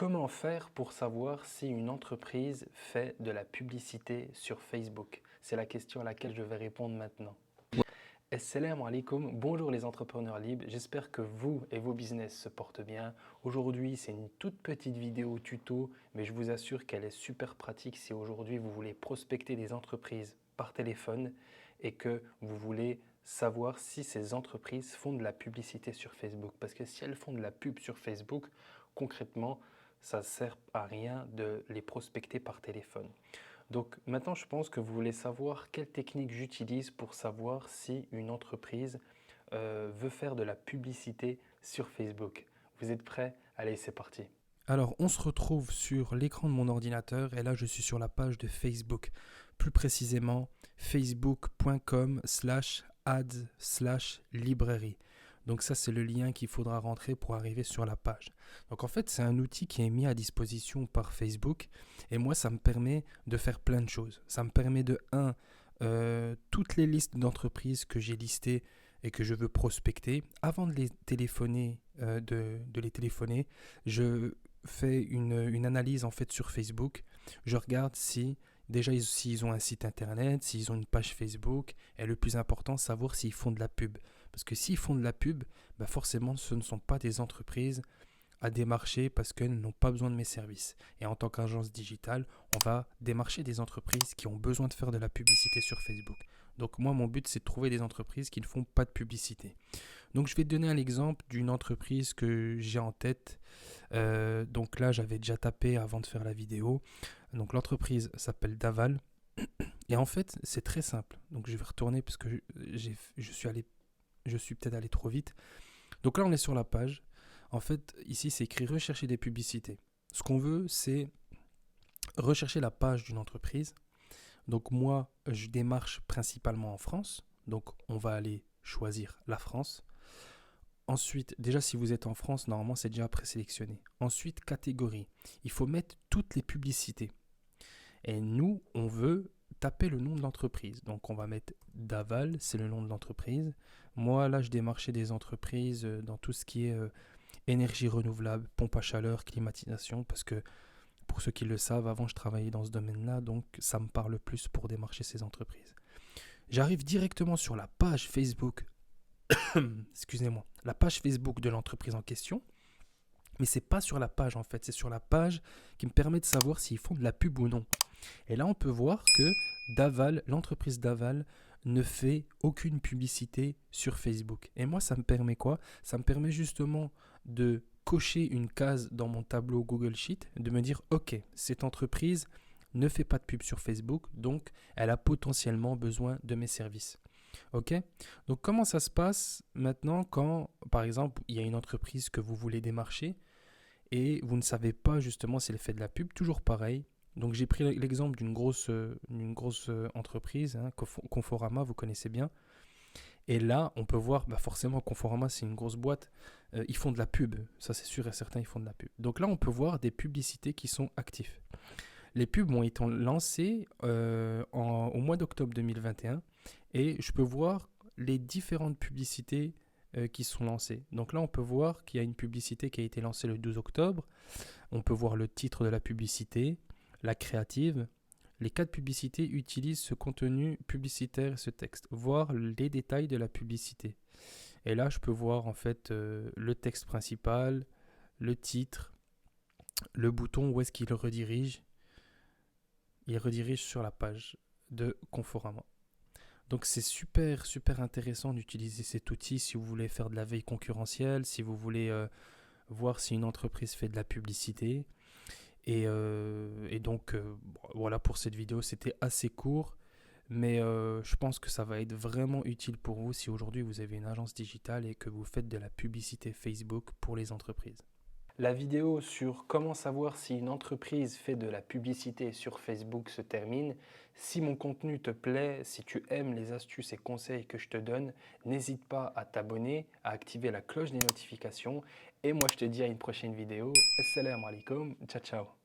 Comment faire pour savoir si une entreprise fait de la publicité sur Facebook? C'est la question à laquelle je vais répondre maintenant. Assalamu alaikum, bonjour les entrepreneurs libres, j'espère que vous et vos business se portent bien. Aujourd'hui, c'est une toute petite vidéo tuto, mais je vous assure qu'elle est super pratique si aujourd'hui vous voulez prospecter des entreprises par téléphone et que vous voulez savoir si ces entreprises font de la publicité sur Facebook. Parce que si elles font de la pub sur Facebook, concrètement, ça ne sert à rien de les prospecter par téléphone. Donc maintenant, je pense que vous voulez savoir quelle technique j'utilise pour savoir si une entreprise veut faire de la publicité sur Facebook. Vous êtes prêts? Allez, c'est parti. Alors, on se retrouve sur l'écran de mon ordinateur et là, je suis sur la page de Facebook. Plus précisément, facebook.com/ads/librairie. Donc ça, c'est le lien qu'il faudra rentrer pour arriver sur la page. Donc en fait, c'est un outil qui est mis à disposition par Facebook et moi, ça me permet de faire plein de choses. Ça me permet de, toutes les listes d'entreprises que j'ai listées et que je veux prospecter, avant de les téléphoner, de les téléphoner, je fais une analyse en fait sur Facebook. Je regarde si déjà s'ils ont un site internet, s'ils ont une page Facebook, et le plus important, savoir s'ils font de la pub. Parce que s'ils font de la pub, bah forcément, ce ne sont pas des entreprises à démarcher parce qu'elles n'ont pas besoin de mes services. Et en tant qu'agence digitale, on va démarcher des entreprises qui ont besoin de faire de la publicité sur Facebook. Donc moi, mon but, c'est de trouver des entreprises qui ne font pas de publicité. Donc je vais te donner un exemple d'une entreprise que j'ai en tête. Donc là, j'avais déjà tapé avant de faire la vidéo. Donc l'entreprise s'appelle Daval. Et en fait, c'est très simple. Donc je vais retourner parce que je suis peut-être allé trop vite. Donc là, on est sur la page. En fait, ici, c'est écrit rechercher des publicités. Ce qu'on veut, c'est rechercher la page d'une entreprise. Donc moi, je démarche principalement en France. Donc on va aller choisir la France. Ensuite, déjà si vous êtes en France, normalement c'est déjà présélectionné. Ensuite, catégorie. Il faut mettre toutes les publicités. Et nous, on veut taper le nom de l'entreprise. Donc on va mettre Daval, c'est le nom de l'entreprise. Moi, là, je démarchais des entreprises dans tout ce qui est énergie renouvelable, pompe à chaleur, climatisation, parce que pour ceux qui le savent, avant je travaillais dans ce domaine-là, donc ça me parle plus pour démarcher ces entreprises. J'arrive directement sur la page Facebook, excusez-moi, la page Facebook de l'entreprise en question, mais c'est pas sur la page en fait, c'est sur la page qui me permet de savoir s'ils font de la pub ou non. Et là, on peut voir que Daval, l'entreprise Daval, ne fait aucune publicité sur Facebook. Et moi, ça me permet quoi? Ça me permet justement de cocher une case dans mon tableau Google Sheet, de me dire, ok, cette entreprise ne fait pas de pub sur Facebook, donc elle a potentiellement besoin de mes services. Ok? Donc comment ça se passe maintenant quand, par exemple, il y a une entreprise que vous voulez démarcher et vous ne savez pas justement si elle fait de la pub? Toujours pareil. Donc j'ai pris l'exemple d'une grosse entreprise, hein, Conforama, vous connaissez bien. Et là, on peut voir, bah forcément, Conforama, c'est une grosse boîte. Ils font de la pub, ça c'est sûr et certain, ils font de la pub. Donc là, on peut voir des publicités qui sont actives. Les pubs ont été lancées au mois d'octobre 2021 et je peux voir les différentes publicités qui sont lancées. Donc là, on peut voir qu'il y a une publicité qui a été lancée le 12 octobre. On peut voir le titre de la publicité, la créative. Les cas de publicité utilisent ce contenu publicitaire et ce texte, voir les détails de la publicité. Et là, je peux voir en fait le texte principal, le titre, le bouton où est-ce qu'il redirige. Il redirige sur la page de Conforama. Donc c'est super super intéressant d'utiliser cet outil si vous voulez faire de la veille concurrentielle, si vous voulez voir si une entreprise fait de la publicité. Et donc voilà, pour cette vidéo, c'était assez court, mais je pense que ça va être vraiment utile pour vous si aujourd'hui vous avez une agence digitale et que vous faites de la publicité Facebook pour les entreprises. La vidéo sur comment savoir si une entreprise fait de la publicité sur Facebook se termine. Si mon contenu te plaît, si tu aimes les astuces et conseils que je te donne, n'hésite pas à t'abonner, à activer la cloche des notifications. Et moi, je te dis à une prochaine vidéo. Assalamu alaikum, ciao ciao.